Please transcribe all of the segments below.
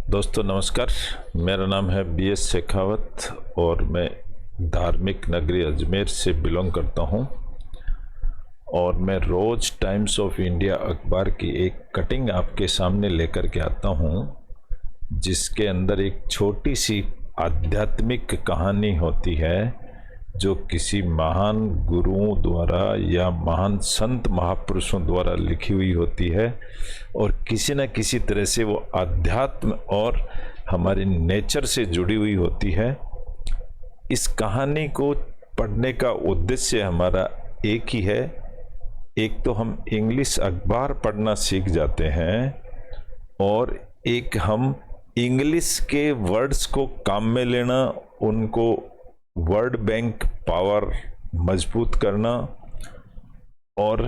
दोस्तों नमस्कार। मेरा नाम है BS शेखावत और मैं धार्मिक नगरी अजमेर से बिलोंग करता हूं और मैं रोज़ टाइम्स ऑफ इंडिया अखबार की एक कटिंग आपके सामने लेकर के आता हूं, जिसके अंदर एक छोटी सी आध्यात्मिक कहानी होती है जो किसी महान गुरुओं द्वारा या महान संत महापुरुषों द्वारा लिखी हुई होती है और किसी न किसी तरह से वो आध्यात्म और हमारे नेचर से जुड़ी हुई होती है। इस कहानी को पढ़ने का उद्देश्य हमारा एक ही है। एक तो हम इंग्लिश अखबार पढ़ना सीख जाते हैं और एक हम इंग्लिश के वर्ड्स को काम में लेना, उनको वर्ड बैंक पावर मजबूत करना और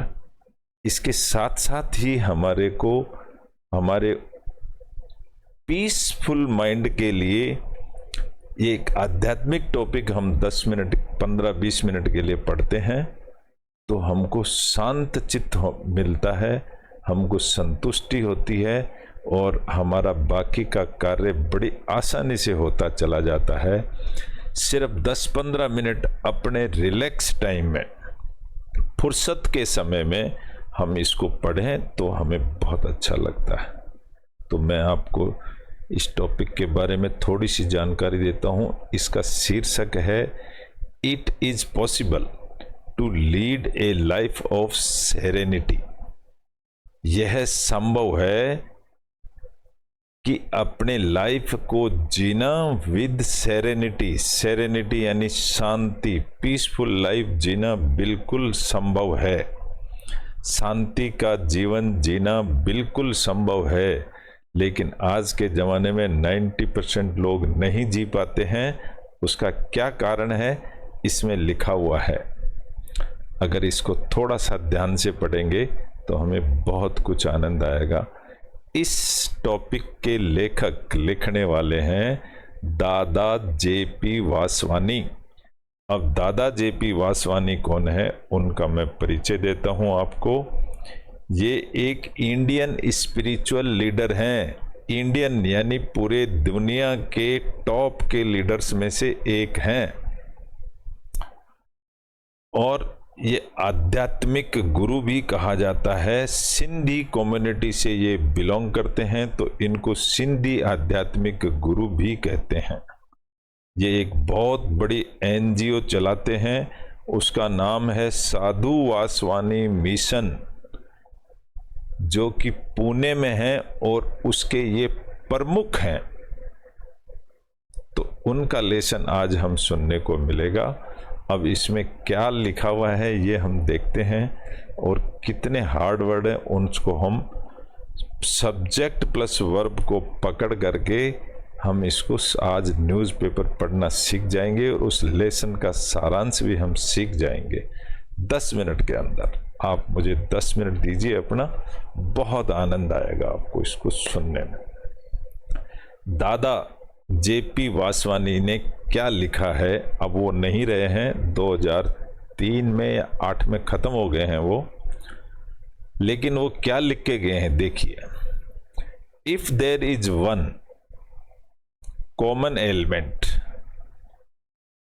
इसके साथ साथ ही हमारे को हमारे पीसफुल माइंड के लिए एक आध्यात्मिक टॉपिक हम 10 मिनट 15-20 मिनट के लिए पढ़ते हैं तो हमको शांत चित्त मिलता है, हमको संतुष्टि होती है और हमारा बाकी का कार्य बड़ी आसानी से होता चला जाता है। सिर्फ 10-15 मिनट अपने रिलैक्स टाइम में, फुर्सत के समय में हम इसको पढ़ें तो हमें बहुत अच्छा लगता है। तो मैं आपको इस टॉपिक के बारे में थोड़ी सी जानकारी देता हूँ। इसका शीर्षक है it is possible to lead a life of serenity. यह संभव है कि अपने लाइफ को जीना विद सेरेनिटी। सेरेनिटी यानी शांति, पीसफुल लाइफ जीना बिल्कुल संभव है। शांति का जीवन जीना बिल्कुल संभव है, लेकिन आज के ज़माने में 90% लोग नहीं जी पाते हैं। उसका क्या कारण है, इसमें लिखा हुआ है। अगर इसको थोड़ा सा ध्यान से पढ़ेंगे तो हमें बहुत कुछ आनंद आएगा। इस टॉपिक के लेखक लिखने वाले हैं दादा JP वासवानी। अब दादा JP वासवानी कौन है, उनका मैं परिचय देता हूं आपको। ये एक इंडियन स्पिरिचुअल लीडर हैं। इंडियन यानी पूरे दुनिया के टॉप के लीडर्स में से एक हैं और ये आध्यात्मिक गुरु भी कहा जाता है। सिंधी कम्युनिटी से ये बिलोंग करते हैं तो इनको सिंधी आध्यात्मिक गुरु भी कहते हैं। ये एक बहुत बड़ी NGO चलाते हैं, उसका नाम है साधु वासवानी मिशन, जो कि पुणे में है और उसके ये प्रमुख हैं। तो उनका लेसन आज हम सुनने को मिलेगा। अब इसमें क्या लिखा हुआ है ये हम देखते हैं और कितने हार्ड वर्ड हैं उनको हम सब्जेक्ट प्लस वर्ब को पकड़ करके हम इसको आज न्यूज़पेपर पढ़ना सीख जाएंगे और उस लेसन का सारांश भी हम सीख जाएंगे 10 मिनट के अंदर। आप मुझे 10 मिनट दीजिए अपना, बहुत आनंद आएगा आपको इसको सुनने में। दादा JP वासवानी ने क्या लिखा है, अब वो नहीं रहे हैं, 2003 में या 8 में ख़त्म हो गए हैं वो, लेकिन वो क्या लिख के गए हैं देखिए। If there is one common element,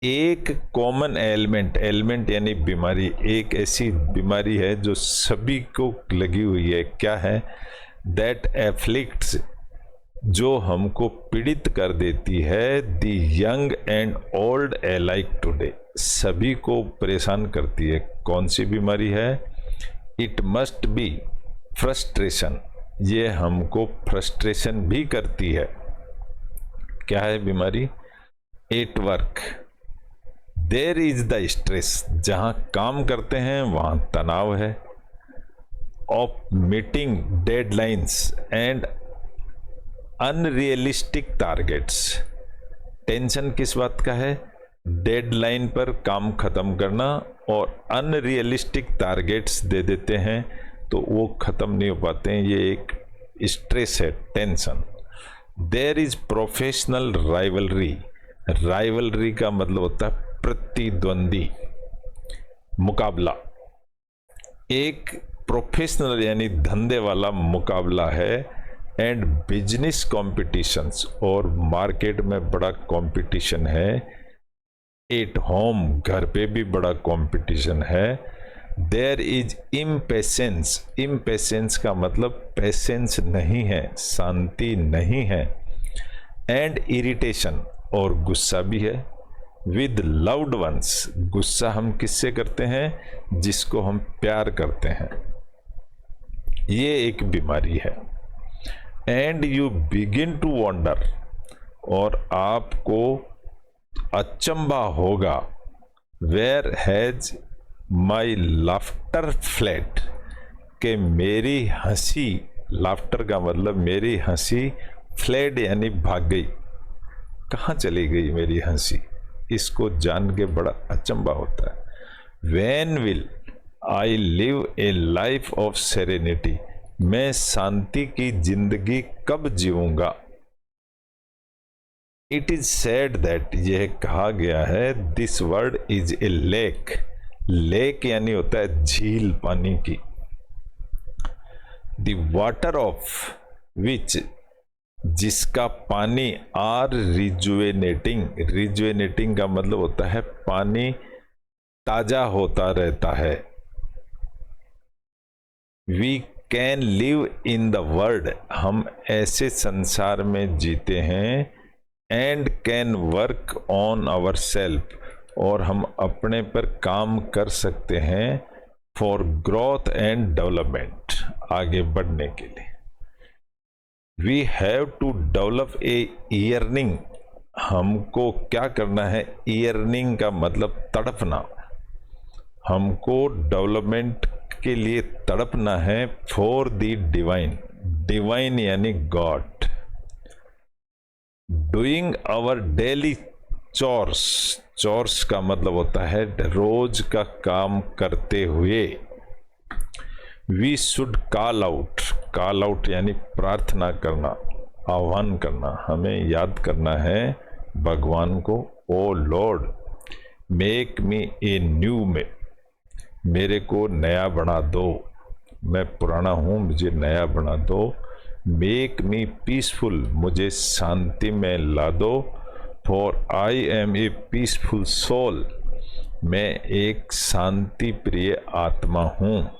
एक कॉमन एलिमेंट, एलिमेंट यानी बीमारी, एक ऐसी बीमारी है जो सभी को लगी हुई है, क्या है, दैट एफ्लिक्ट्स, जो हमको पीड़ित कर देती है, the young and old alike today, सभी को परेशान करती है। कौन सी बीमारी है? इट मस्ट बी फ्रस्ट्रेशन, ये हमको फ्रस्ट्रेशन भी करती है। क्या है बीमारी? At work there is the stress, जहाँ काम करते हैं वहाँ तनाव है। Of meeting deadlines and unrealistic targets, tension किस बात का है? डेडलाइन पर काम खत्म करना और अनरियलिस्टिक टारगेट्स दे देते हैं तो वो खत्म नहीं हो पाते हैं, ये एक स्ट्रेस है, tension. There is professional rivalry, rivalry का मतलब होता है प्रतिद्वंदी, मुकाबला। एक प्रोफेशनल यानी धंधे वाला मुकाबला है एंड बिजनेस कॉम्पिटिशन्स, और मार्केट में बड़ा कंपटीशन है, एट होम घर पे भी बड़ा कंपटीशन है। देयर इज इम्पेशेंस, इम्पेशेंस का मतलब पेशेंस नहीं है, शांति नहीं है, एंड इरिटेशन, और गुस्सा भी है। विद लव्ड वंस, गुस्सा हम किससे करते हैं? जिसको हम प्यार करते हैं, ये एक बीमारी है। And you begin to wonder, और आपको अचंभा होगा, where has my laughter fled, कि मेरी हंसी, लाफ्टर का मतलब मेरी हंसी, फ्लैट यानी भाग गई, कहाँ चली गई मेरी हंसी, इसको जान के बड़ा अचंभा होता है। When will I live a life of serenity, मैं शांति की जिंदगी कब जीऊंगा। इट इज सेड दैट, यह कहा गया है, this word is a lake, lake यानी होता है झील पानी की, द वाटर ऑफ विच, जिसका पानी आर रिजुवेनेटिंग, रिजुवेनेटिंग का मतलब होता है पानी ताजा होता रहता है। We can live in the world, हम ऐसे संसार में जीते हैं, and can work on our self, और हम अपने पर काम कर सकते हैं, फॉर ग्रोथ एंड डेवलपमेंट, आगे बढ़ने के लिए। We have to develop a yearning, हमको क्या करना है? ईयर्निंग का मतलब तड़पना, हमको डेवलपमेंट के लिए तड़पना है, फॉर द डिवाइन, डिवाइन यानी God. Doing our daily chores, chores का मतलब होता है रोज का काम करते हुए। We should call out, call out यानी प्रार्थना करना, आह्वान करना, हमें याद करना है भगवान को, O lord make me a new man, मेरे को नया बना दो, मैं पुराना हूँ मुझे नया बना दो। मेक मी पीसफुल, मुझे शांति में ला दो, for I am a peaceful soul, मैं एक शांति प्रिय आत्मा हूँ।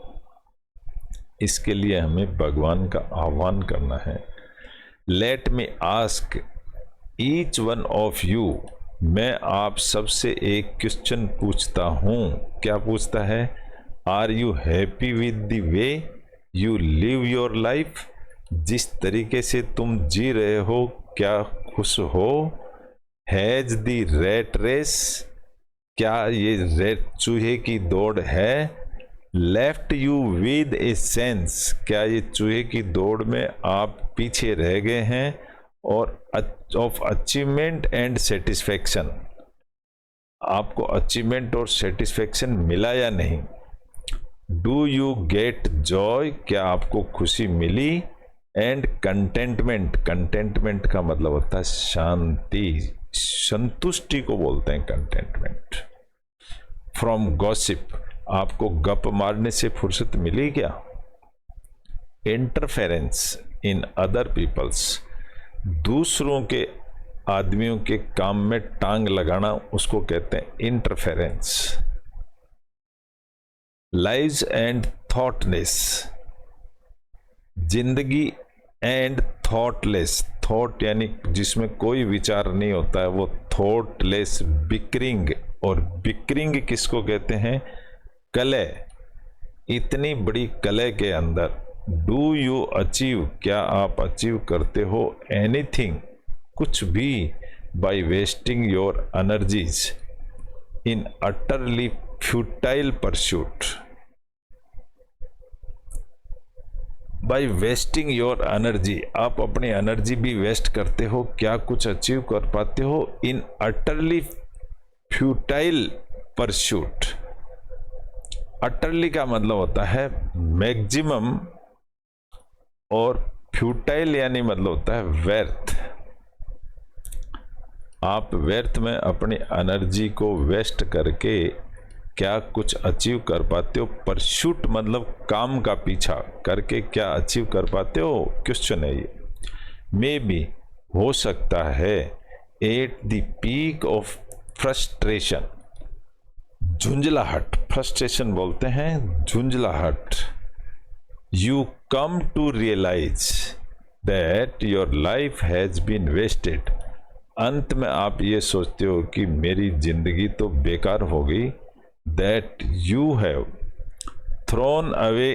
इसके लिए हमें भगवान का आह्वान करना है। Let me ask each one of you, मैं आप सबसे एक क्वेश्चन पूछता हूँ। क्या पूछता है? Are you happy with the way you live your life, जिस तरीके से तुम जी रहे हो क्या खुश हो? हैज द रैट रेस, क्या ये रेट चूहे की दौड़ है? Left you with a sense, क्या ये चूहे की दौड़ में आप पीछे रह गए हैं? और ऑफ अचीवमेंट एंड सेटिस्फैक्शन, आपको अचीवमेंट और सेटिस्फैक्शन मिला या नहीं? डू यू गेट जॉय, क्या आपको खुशी मिली? एंड कंटेंटमेंट, कंटेंटमेंट का मतलब होता है शांति, संतुष्टि को बोलते हैं कंटेंटमेंट। फ्रॉम गॉसिप, आपको गप मारने से फुर्सत मिली क्या? इंटरफेरेंस इन अदर पीपल्स, दूसरों के आदमियों के काम में टांग लगाना, उसको कहते हैं इंटरफेरेंस। लाइव्स एंड थॉटलेस, जिंदगी एंड थॉटलेस, थॉट यानी जिसमें कोई विचार नहीं होता है वो थॉटलेस। बिकरिंग, और बिकरिंग किसको कहते हैं? कलह, इतनी बड़ी कलह के अंदर। डू यू अचीव, क्या आप अचीव करते हो एनीथिंग, कुछ भी, by wasting your energies in utterly futile pursuit. By wasting your energy, आप अपनी एनर्जी भी वेस्ट करते हो, क्या कुछ अचीव कर पाते हो? इन अटरली फ्यूटाइल परस्यूट। अटरली का मतलब होता है मैक्सिमम, और फ्यूटाइल यानी मतलब होता है व्यर्थ। आप व्यर्थ में अपनी एनर्जी को वेस्ट करके क्या कुछ अचीव कर पाते हो? परस्यूट मतलब काम का पीछा करके क्या अचीव कर पाते हो? क्वेश्चन है ये। मे बी हो सकता है, at the peak of frustration, झुंझलाहट, फ्रस्ट्रेशन बोलते हैं झुंझलाहट, you come to realize that your life has been wasted, अंत में आप ये सोचते हो कि मेरी जिंदगी तो बेकार हो गई, that you have thrown away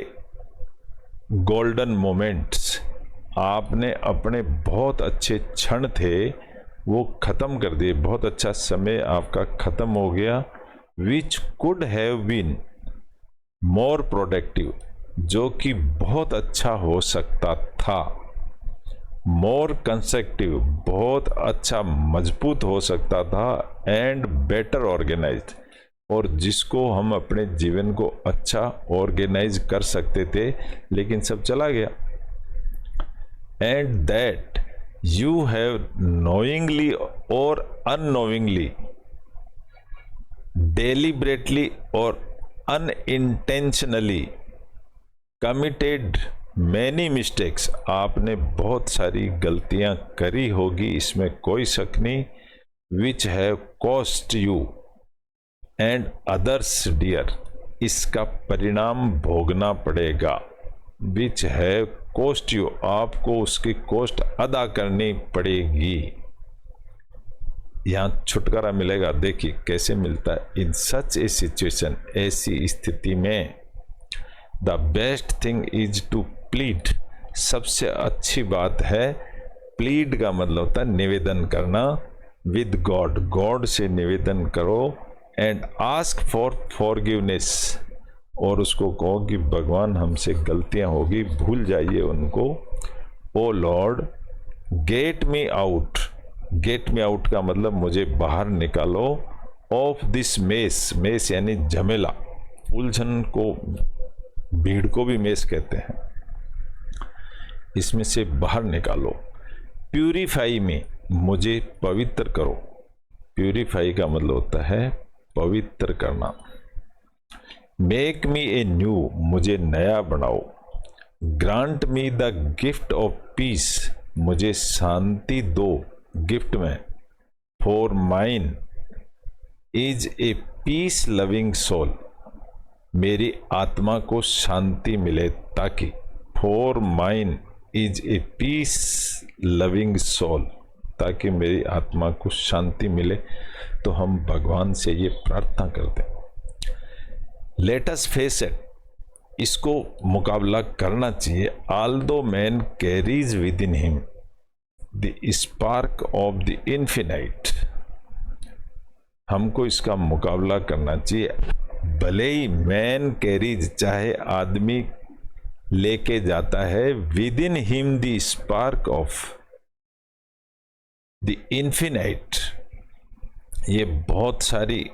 golden moments, आपने अपने बहुत अच्छे क्षण थे वो ख़त्म कर दिए, बहुत अच्छा समय आपका ख़त्म हो गया, which could have been more productive, जो कि बहुत अच्छा हो सकता था, मोर कंस्ट्रक्टिव, बहुत अच्छा मजबूत हो सकता था, एंड बेटर ऑर्गेनाइज्ड, और जिसको हम अपने जीवन को अच्छा ऑर्गेनाइज कर सकते थे, लेकिन सब चला गया, and that you have knowingly और अननोइंगली, डेलिबरेटली और अनइंटेंशनली कमिटेड मैनी मिस्टेक्स, आपने बहुत सारी गलतियां करी होगी, इसमें कोई शक नहीं, which have cost you and others dear, इसका परिणाम भोगना पड़ेगा, विच हैव कॉस्ट यू, आपको उसकी कॉस्ट अदा करनी पड़ेगी, यहाँ छुटकारा मिलेगा। देखिए कैसे मिलता है, इन सच ए सिचुएशन, ऐसी स्थिति में the best thing is to plead, सबसे अच्छी बात है, प्लीड का मतलब होता है निवेदन करना, विद गॉड, गॉड से निवेदन करो, एंड आस्क फॉर फॉरगिवनेस, और उसको कहो कि भगवान हमसे गलतियां होगी, भूल जाइए उनको, O lord get me out, get me out का मतलब मुझे बाहर निकालो, ऑफ दिस मेस, मेस यानी झमेला, उलझन को, भीड़ को भी मेस कहते हैं, इसमें से बाहर निकालो, प्यूरिफाई में, मुझे पवित्र करो, प्यूरिफाई का मतलब होता है पवित्र करना, मेक मी ए न्यू, मुझे नया बनाओ, grant me the gift of peace, मुझे शांति दो गिफ्ट में, for mine is a peace loving soul, मेरी आत्मा को शांति मिले ताकि, for mine is a peace loving soul, ताकि मेरी आत्मा को शांति मिले, तो हम भगवान से ये प्रार्थना करते हैं। लेट अस फेस इट, इसको मुकाबला करना चाहिए, although man carries with in him the spark of the infinite, हमको इसका मुकाबला करना चाहिए, भले ही मैन कैरीज, चाहे आदमी लेके जाता है, with in him the spark of the infinite, ये बहुत सारी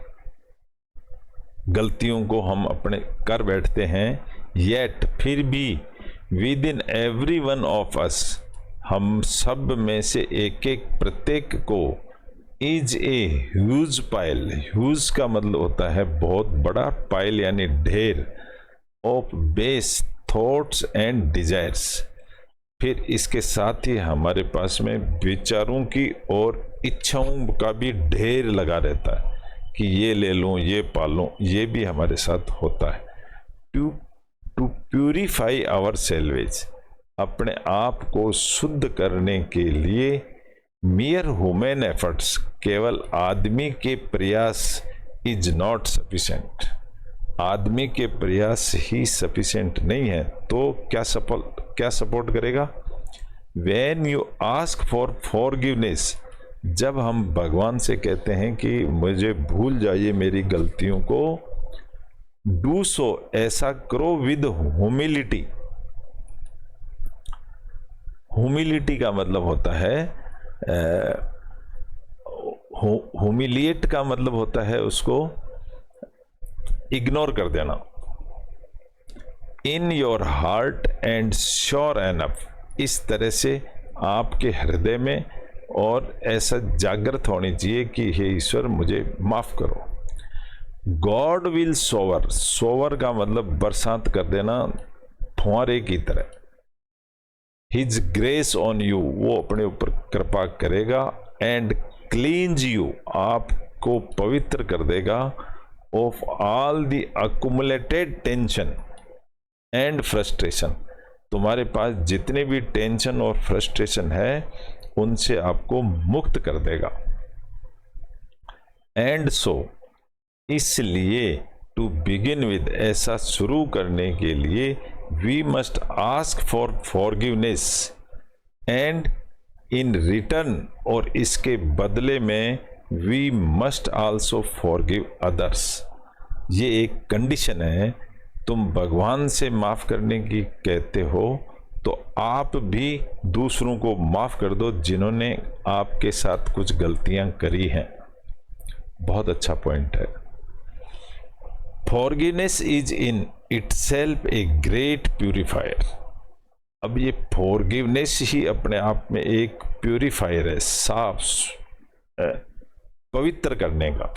गलतियों को हम अपने कर बैठते हैं, येट फिर भी, with in every one of us, हम सब में से एक एक प्रत्येक को, is a huge pile, huge का मतलब होता है बहुत बड़ा, पाइल यानी ढेर, of base thoughts and desires, फिर इसके साथ ही हमारे पास में विचारों की और इच्छाओं का भी ढेर लगा रहता है कि ये ले लूँ, ये पालूँ, ये भी हमारे साथ होता है। टू प्यूरिफाई आवर सेल्वेज, अपने आप को शुद्ध करने के लिए, मियर ह्यूमन एफर्ट्स, केवल आदमी के प्रयास इज नॉट सफिशिएंट, आदमी के प्रयास ही सफिशिएंट नहीं है, तो क्या सपोर्ट करेगा, when you ask for forgiveness, जब हम भगवान से कहते हैं कि मुझे भूल जाइए मेरी गलतियों को, डू सो, ऐसा करो विद ह्यूमिलिटी, ह्यूमिलिटी का मतलब होता है, ह्यूमिलिएट का मतलब होता है उसको इग्नोर कर देना, in your heart and sure enough, इस तरह से आपके हृदय में और ऐसा जागृत होनी चाहिए कि हे ईश्वर मुझे माफ करो, गॉड विल सोवर, सोवर का मतलब बरसात कर देना फुहारे की तरह, हिज ग्रेस ऑन यू, वो अपने ऊपर कृपा करेगा, एंड क्लींज यू, आपको पवित्र कर देगा, of all the accumulated tension and frustration, तुम्हारे पास जितने भी टेंशन और फ्रस्ट्रेशन है उनसे आपको मुक्त कर देगा। एंड सो, इसलिए टू बिगिन विद, ऐसा शुरू करने के लिए we must ask for forgiveness, and in return, और इसके बदले में we must also forgive others. ये एक कंडीशन है, तुम भगवान से माफ़ करने की कहते हो तो आप भी दूसरों को माफ़ कर दो जिन्होंने आपके साथ कुछ गलतियां करी हैं। बहुत अच्छा पॉइंट है। Forgiveness is in itself a great purifier. अब ये फॉरगिवनेस ही अपने आप में एक प्यूरिफायर है, साफ पवित्र करने का।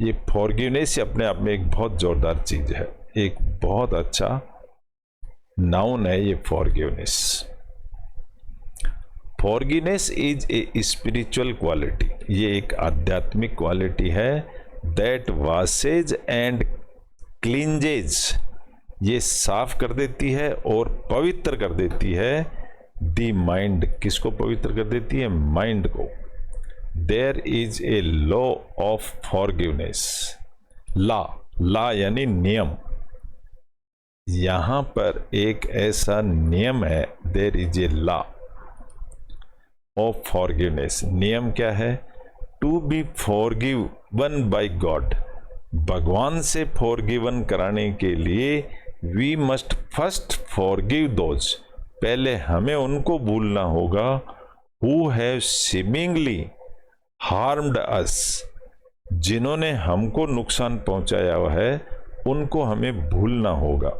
ये फॉरगिवनेस अपने आप में एक बहुत जोरदार चीज है, एक बहुत अच्छा नाउन है ये forgiveness. Forgiveness is a spiritual quality, ये एक आध्यात्मिक क्वालिटी है। दैट वॉशेज एंड क्लींजेज, ये साफ कर देती है और पवित्र कर देती है द माइंड। किसको पवित्र कर देती है? माइंड को। There is a law of forgiveness. Law यानी नियम। यहां पर एक ऐसा नियम है, there is a law of forgiveness. नियम क्या है? To be forgiven by God, भगवान से फॉरगिवन कराने के लिए we must first forgive those, पहले हमें उनको भूलना होगा who have seemingly harmed us, जिन्होंने हमको नुकसान पहुंचाया हुआ है उनको हमें भूलना होगा।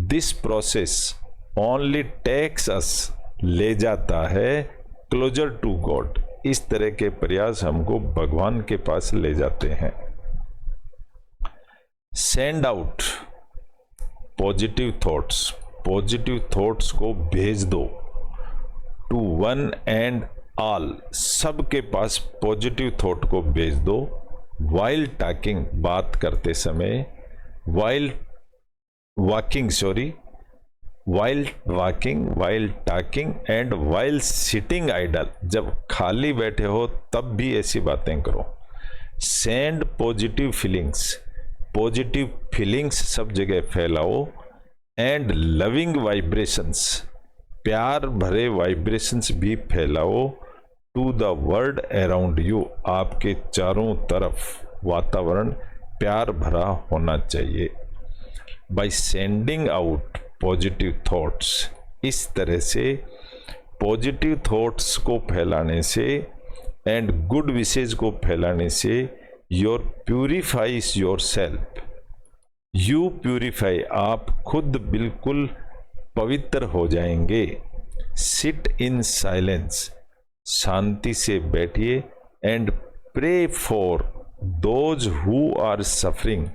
This process only takes us, ले जाता है क्लोजर टू गॉड। इस तरह के प्रयास हमको भगवान के पास ले जाते हैं। Send out positive thoughts, positive thoughts को भेज दो टू वन एंड ऑल, सबके पास पॉजिटिव थॉट को भेज दो। वाइल टॉकिंग, बात करते समय, while walking while talking and while sitting idle, जब खाली बैठे हो तब भी ऐसी बातें करो। Send positive feelings, positive feelings सब जगह फैलाओ। एंड लविंग वाइब्रेशंस, प्यार भरे वाइब्रेशंस भी फैलाओ to the world around you, आपके चारों तरफ वातावरण प्यार भरा होना चाहिए। By sending out positive thoughts, इस तरह से पॉजिटिव थॉट्स को फैलाने से एंड गुड विशेज को फैलाने से your purifies your self, you purify, आप खुद बिल्कुल पवित्र हो जाएंगे। सिट इन साइलेंस, शांति से बैठिए। And pray for those who are suffering,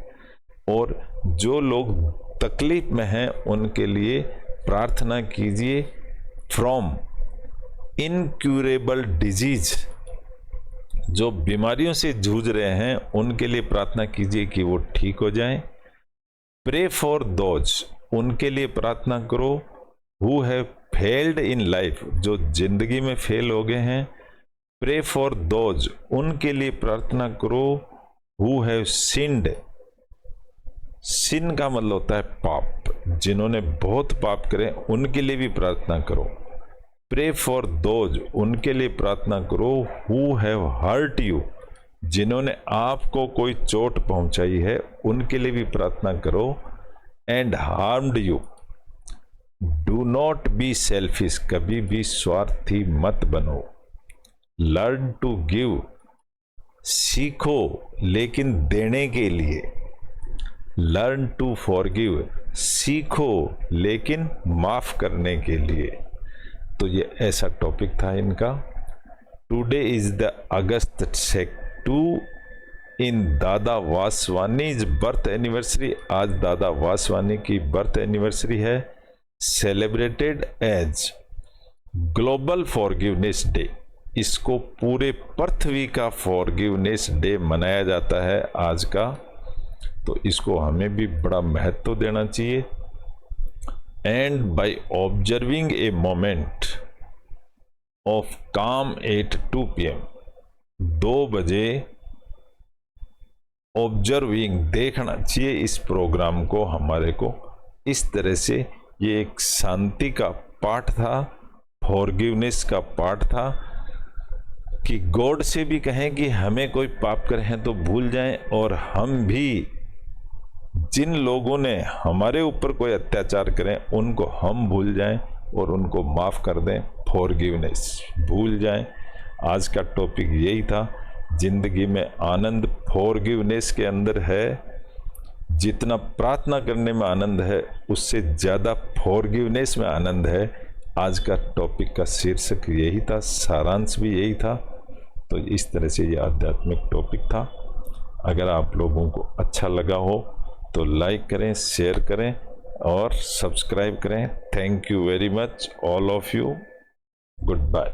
और जो लोग तकलीफ में हैं उनके लिए प्रार्थना कीजिए। फ्रॉम इनक्यूरेबल डिजीज, जो बीमारियों से जूझ रहे हैं उनके लिए प्रार्थना कीजिए कि वो ठीक हो जाएं। प्रे फॉर दोज, उनके लिए प्रार्थना करो who have failed in life, जो जिंदगी में फेल हो गए हैं। प्रे फॉर दोज, उनके लिए प्रार्थना करो हु हैव सिन्ड, सिन का मतलब होता है पाप, जिन्होंने बहुत पाप करे उनके लिए भी प्रार्थना करो। प्रे फॉर दोज, उनके लिए प्रार्थना करो हु हैव हर्ट यू, जिन्होंने आपको कोई चोट पहुंचाई है उनके लिए भी प्रार्थना करो। And harmed you, do not be selfish, कभी भी स्वार्थी मत बनो। लर्न टू गिव, सीखो लेकिन देने के लिए। लर्न टू फॉरगिव, सीखो लेकिन माफ करने के लिए। तो ये ऐसा टॉपिक था इनका। Today is the August 2 in Dada Vaswani's birth anniversary. आज दादा वासवानी की बर्थ एनिवर्सरी है। Celebrated as global forgiveness day. इसको पूरे पृथ्वी का फॉरगिवनेस डे मनाया जाता है आज का, तो इसको हमें भी बड़ा महत्व देना चाहिए। And by observing a moment of काम एट 2 PM, 2 बजे ऑब्जर्विंग देखना चाहिए इस प्रोग्राम को हमारे को। इस तरह से ये एक शांति का पाठ था, फॉरगिवनेस का पाठ था, कि गॉड से भी कहें कि हमें कोई पाप करे हैं तो भूल जाएं, और हम भी जिन लोगों ने हमारे ऊपर कोई अत्याचार करें उनको हम भूल जाएं और उनको माफ़ कर दें, फॉरगिवनेस भूल जाएं। आज का टॉपिक यही था। जिंदगी में आनंद फॉरगिवनेस के अंदर है। जितना प्रार्थना करने में आनंद है उससे ज़्यादा फॉरगिवनेस में आनंद है। आज का टॉपिक का शीर्षक यही था, सारांश भी यही था। तो इस तरह से ये आध्यात्मिक टॉपिक था। अगर आप लोगों को अच्छा लगा हो तो लाइक करें, शेयर करें और सब्सक्राइब करें। Thank you very much all of you. Good bye.